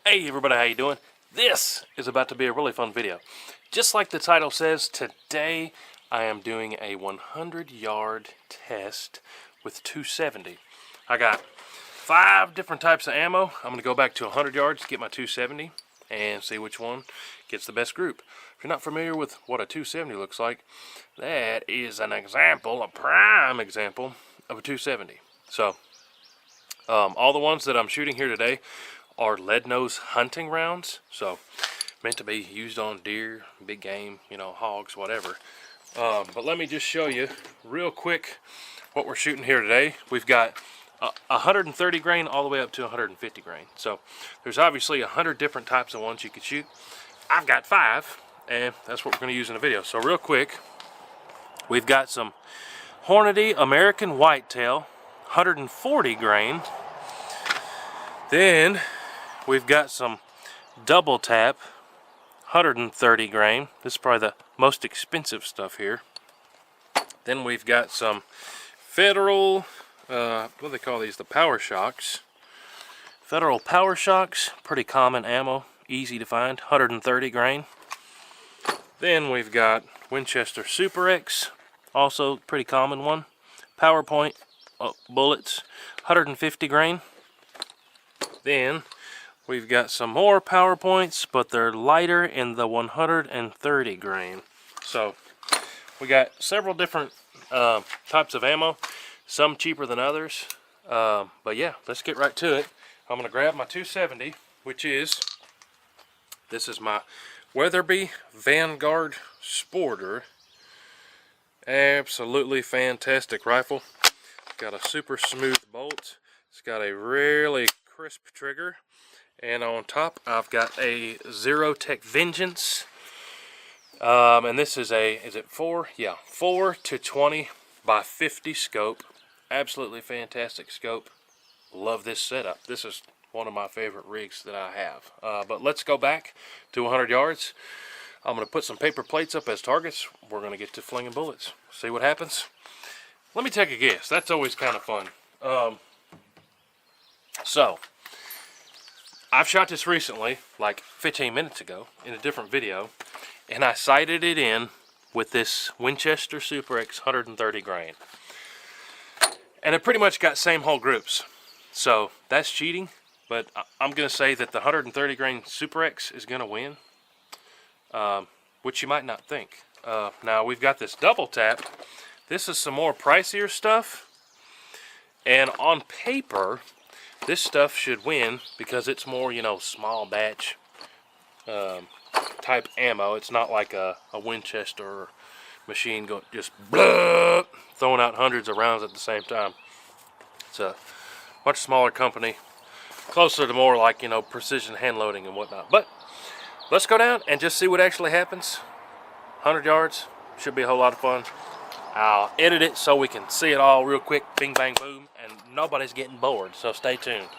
Hey everybody, how you doing? This is about to be a really fun video. Just like the title says, today I am doing a 100-yard test with 270. I got 5 different types of ammo. I'm going to go back to 100 yards, get my 270, and see which one gets the best group. If you're not familiar with what a 270 looks like, that is an example, a prime example of a 270. So, all the ones that I'm shooting here today are lead nose hunting rounds, so meant to be used on deer, big game, you know, hogs, whatever. But let me just show you real quick what we're shooting here today. We've got 130 grain all the way up to 150 grain. So there's obviously 100 different types of ones you could shoot. I've got 5, and that's what we're going to use in the video. So real quick, we've got some Hornady American Whitetail, 140 grain. Then we've got some double tap, 130 grain. This is probably the most expensive stuff here. Then we've got some Federal, what do they call these? The Power Shocks. Federal Power Shocks, pretty common ammo, easy to find, 130 grain. Then we've got Winchester Super X, also pretty common one. PowerPoint bullets, 150 grain. Then we've got some more PowerPoints, but they're lighter in the 130 grain. So we got several different types of ammo, some cheaper than others. But yeah, let's get right to it. I'm going to grab my 270, which is, this is my Weatherby Vanguard Sporter. Absolutely fantastic rifle. Got a super smooth bolt. It's got a really crisp trigger. And on top, I've got a Zero Tech Vengeance. And this is a, is it 4? Yeah, 4 to 20 by 50 scope. Absolutely fantastic scope. Love this setup. This is one of my favorite rigs that I have. But let's go back to 100 yards. I'm going to put some paper plates up as targets. We're going to get to flinging bullets. See what happens. Let me take a guess. That's always kind of fun. So, I've shot this recently, like 15 minutes ago, in a different video, and I sighted it in with this Winchester Super X 130 grain. And it pretty much got same hole groups. So, that's cheating, but I'm going to say that the 130 grain Super X is going to win, which you might not think. Now, we've got this double tap. This is some more pricier stuff, and on paper, this stuff should win because it's more, you know, small batch type ammo. It's not like a Winchester machine just blah, throwing out hundreds of rounds at the same time. It's a much smaller company, closer to more like, you know, precision hand loading and whatnot. But let's go down and just see what actually happens. 100 yards, should be a whole lot of fun. I'll edit it so we can see it all real quick, bing bang boom, and nobody's getting bored, so stay tuned.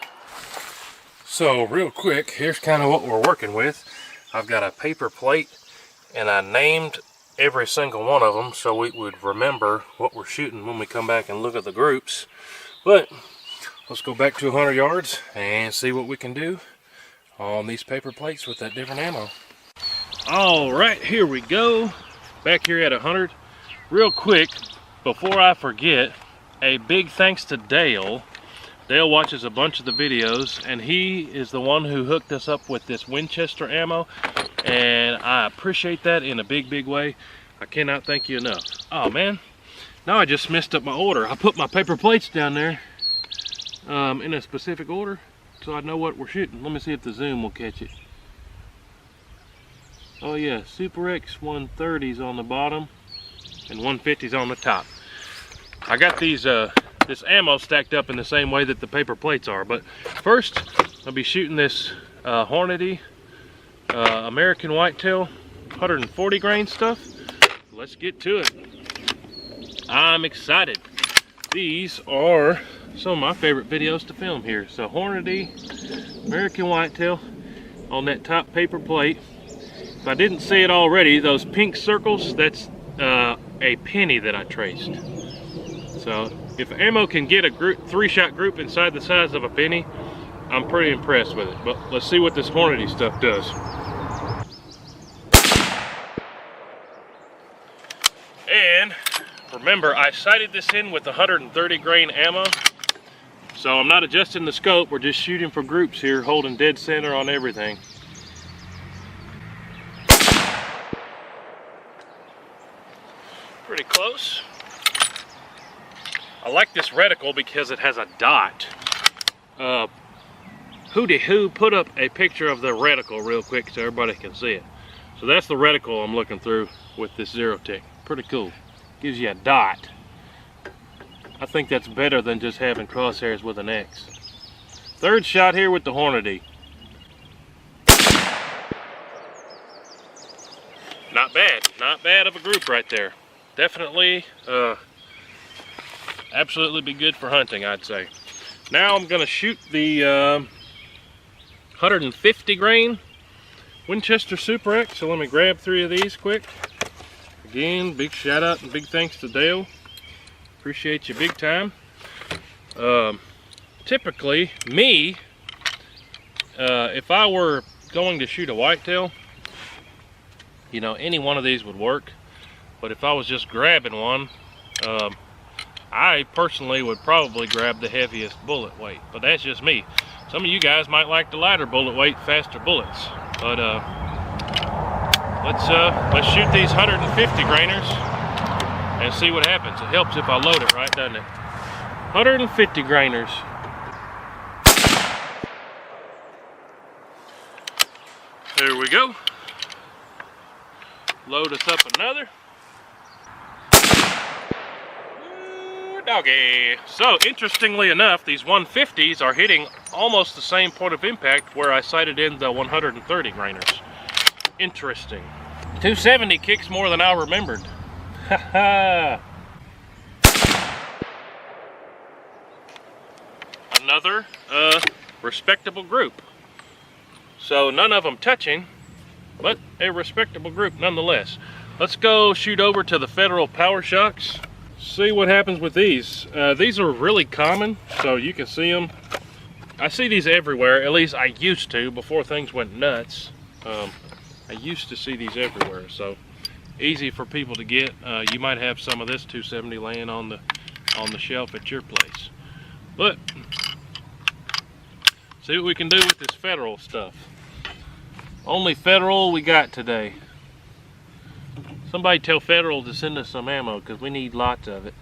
So real quick, here's kind of what we're working with. I've got a paper plate, and I named every single one of them so we would remember what we're shooting when we come back and look at the groups. But let's go back to 100 yards and see what we can do on these paper plates with that different ammo. All right, here we go. Back here at 100. Real quick, before I forget, a big thanks to Dale. Dale watches a bunch of the videos, and he is the one who hooked us up with this Winchester ammo, and I appreciate that in a big, big way. I cannot thank you enough. Oh man, now I just messed up my order. I put my paper plates down there in a specific order, so I know what we're shooting. Let me see if the zoom will catch it. Oh yeah, Super X 130s on the bottom, and 150s on the top. I got these this ammo stacked up in the same way that the paper plates are, but first I'll be shooting this Hornady American Whitetail 140 grain stuff. Let's get to it. I'm excited. These are some of my favorite videos to film here. So Hornady American Whitetail on that top paper plate. If I didn't say it already, those pink circles, that's a penny that I traced. So if ammo can get a group 3-shot group inside the size of a penny, I'm pretty impressed with it. But let's see what this Hornady stuff does. And remember, I sighted this in with 130 grain ammo. So I'm not adjusting the scope, we're just shooting for groups here, holding dead center on everything. Pretty close. I like this reticle because it has a dot. WHOTEEWHO put up a picture of the reticle real quick so everybody can see it. So that's the reticle I'm looking through with this Zero Tick. Pretty cool. Gives you a dot. I think that's better than just having crosshairs with an X. Third shot here with the Hornady. Not bad of a group right there. Definitely, absolutely be good for hunting, I'd say. Now I'm gonna shoot the 150 grain Winchester Super X. So let me grab 3 of these quick. Again, big shout out and big thanks to Dale. Appreciate you big time. Typically, me, if I were going to shoot a whitetail, you know, any one of these would work. But if I was just grabbing one, I personally would probably grab the heaviest bullet weight. But that's just me. Some of you guys might like the lighter bullet weight, faster bullets. But let's shoot these 150 grainers and see what happens. It helps if I load it right, doesn't it? 150 grainers. There we go. Load us up another. Ooh, doggy. So, interestingly enough, these 150s are hitting almost the same point of impact where I sighted in the 130 grainers. Interesting. 270 kicks more than I remembered. Another respectable group. So none of them touching, but a respectable group nonetheless. Let's go shoot over to the Federal Power Shocks. See what happens with these. These are really common, so you can see them. I see these everywhere, at least I used to before things went nuts. I used to see these everywhere, so easy for people to get. You might have some of this 270 laying on the shelf at your place. But see what we can do with this Federal stuff. Only Federal we got today. Somebody tell Federal to send us some ammo because we need lots of it.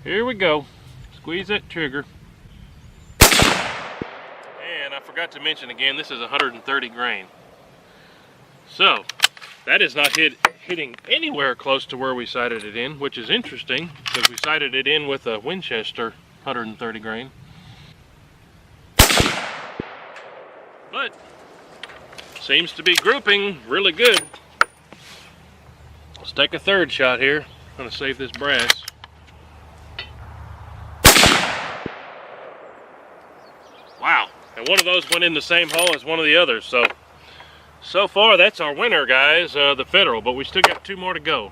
Here we go. Squeeze that trigger. And I forgot to mention again, this is 130 grain. So that is not hitting anywhere close to where we sighted it in, which is interesting because we sighted it in with a Winchester 130 grain. But seems to be grouping really good. Let's take a third shot here. I'm gonna save this brass. Wow, and one of those went in the same hole as one of the others. So far that's our winner, guys, the Federal, but we still got 2 more to go.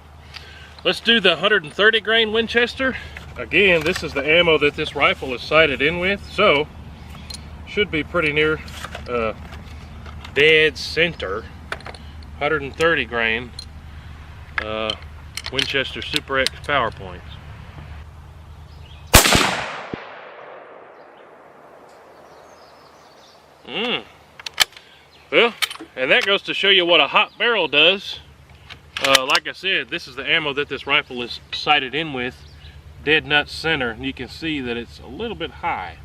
Let's do the 130 grain Winchester. Again, this is the ammo that this rifle is sighted in with, so should be pretty near dead center. 130 grain Winchester Super X power points. Well, and that goes to show you what a hot barrel does. Like I said, this is the ammo that this rifle is sighted in with, dead nut center, and you can see that it's a little bit high.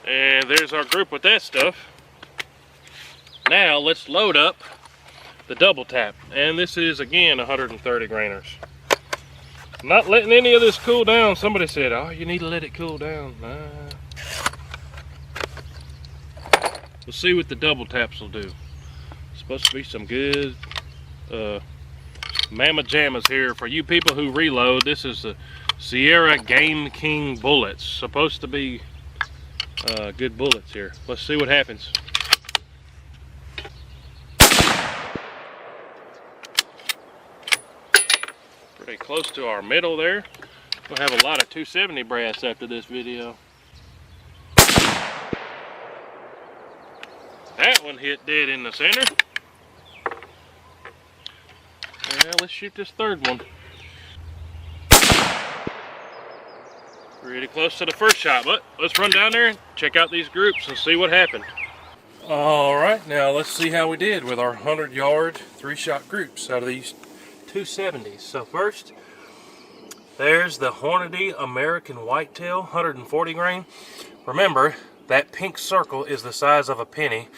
And there's our group with that stuff. Now let's load up the double tap. And this is again 130 grainers. I'm not letting any of this cool down. Somebody said, oh, you need to let it cool down. We'll see what the double taps will do. It's supposed to be some good mamma jammas here. For you people who reload, this is the Sierra Game King bullets. Supposed to be good bullets here. Let's see what happens. Pretty close to our middle there. We'll have a lot of 270 brass after this video. That one hit dead in the center. Well, let's shoot this third one. Pretty close to the first shot, but let's run down there and check out these groups and see what happened. Alright, now let's see how we did with our 100-yard 3-shot groups out of these 270s. So first, there's the Hornady American Whitetail 140 grain. Remember, that pink circle is the size of a penny.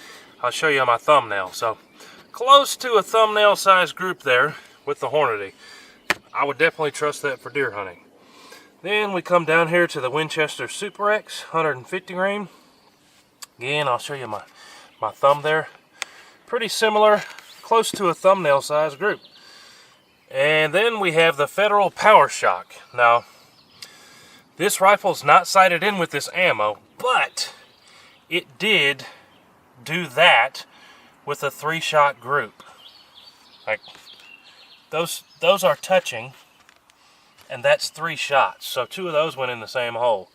I'll show you on my thumbnail. So close to a thumbnail size group there with the Hornady. I would definitely trust that for deer hunting. Then we come down here to the Winchester Super X 150 grain. Again, I'll show you my thumb there. Pretty similar, close to a thumbnail size group. And then we have the Federal Power Shock. Now, this rifle's not sighted in with this ammo, but it did do that with a 3-shot group. Like, those are touching, and that's 3 shots. So 2 of those went in the same hole.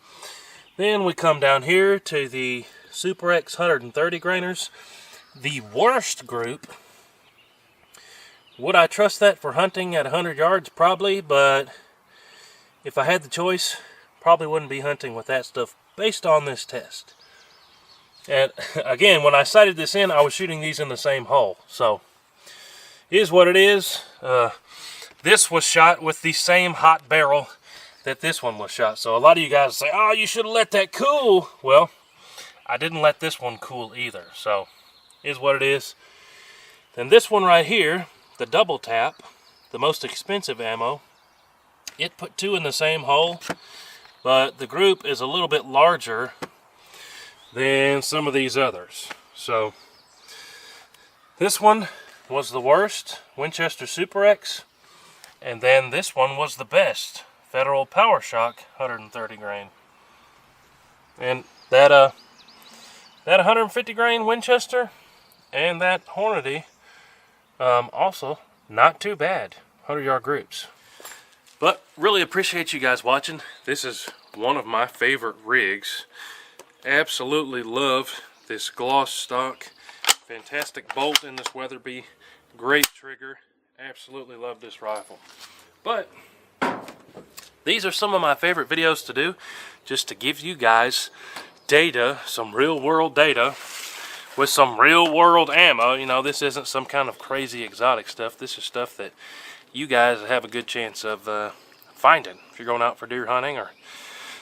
Then we come down here to the Super X 130 grainers. The worst group. Would I trust that for hunting at 100 yards? Probably, but if I had the choice, probably wouldn't be hunting with that stuff based on this test. And again, when I sighted this in, I was shooting these in the same hole. So, it is what it is. This was shot with the same hot barrel that this one was shot. So a lot of you guys say, oh, you should have let that cool. Well, I didn't let this one cool either. So, it is what it is. Then this one right here, the double tap, the most expensive ammo, it put 2 in the same hole, but the group is a little bit larger than some of these others. So this one was the worst, Winchester Super X, and then this one was the best, Federal Power Shock 130 grain. And that 150 grain Winchester and that Hornady, also not too bad, 100-yard groups. But really appreciate you guys watching. This is one of my favorite rigs. Absolutely love this gloss stock. Fantastic bolt in this Weatherby. Great trigger. Absolutely love this rifle. But these are some of my favorite videos to do, just to give you guys data, some real world data with some real world ammo. You know, this isn't some kind of crazy exotic stuff. This is stuff that you guys have a good chance of finding if you're going out for deer hunting or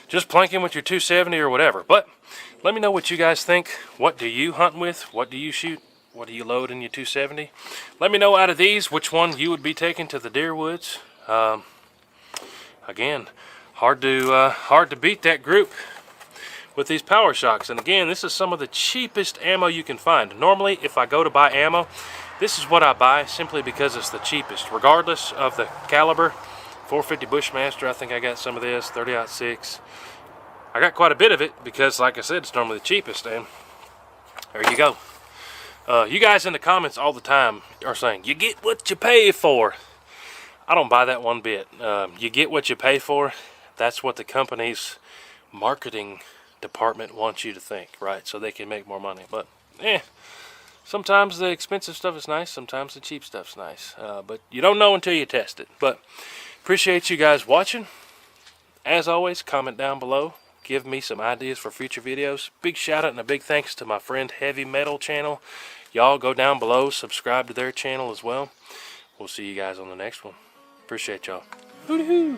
just planking with your 270 or whatever. But let me know what you guys think. What do you hunt with? What do you shoot? What do you load in your 270? Let me know out of these which one you would be taking to the deer woods. Again, hard to beat that group with these Power Shocks. And again, this is some of the cheapest ammo you can find. Normally, if I go to buy ammo, this is what I buy simply because it's the cheapest, regardless of the caliber. 450 Bushmaster, I think I got some of this, 30-06. I got quite a bit of it because, like I said, it's normally the cheapest, and there you go. You guys in the comments all the time are saying, you get what you pay for. I don't buy that one bit. You get what you pay for. That's what the company's marketing department wants you to think, right? So they can make more money. But, sometimes the expensive stuff is nice. Sometimes the cheap stuff's nice. But you don't know until you test it. But appreciate you guys watching. As always, comment down below. Give me some ideas for future videos. Big shout out and a big thanks to my friend Heavy Metal channel. Y'all go down below, subscribe to their channel as well. We'll see you guys on the next one. Appreciate y'all. Hoo-hoo.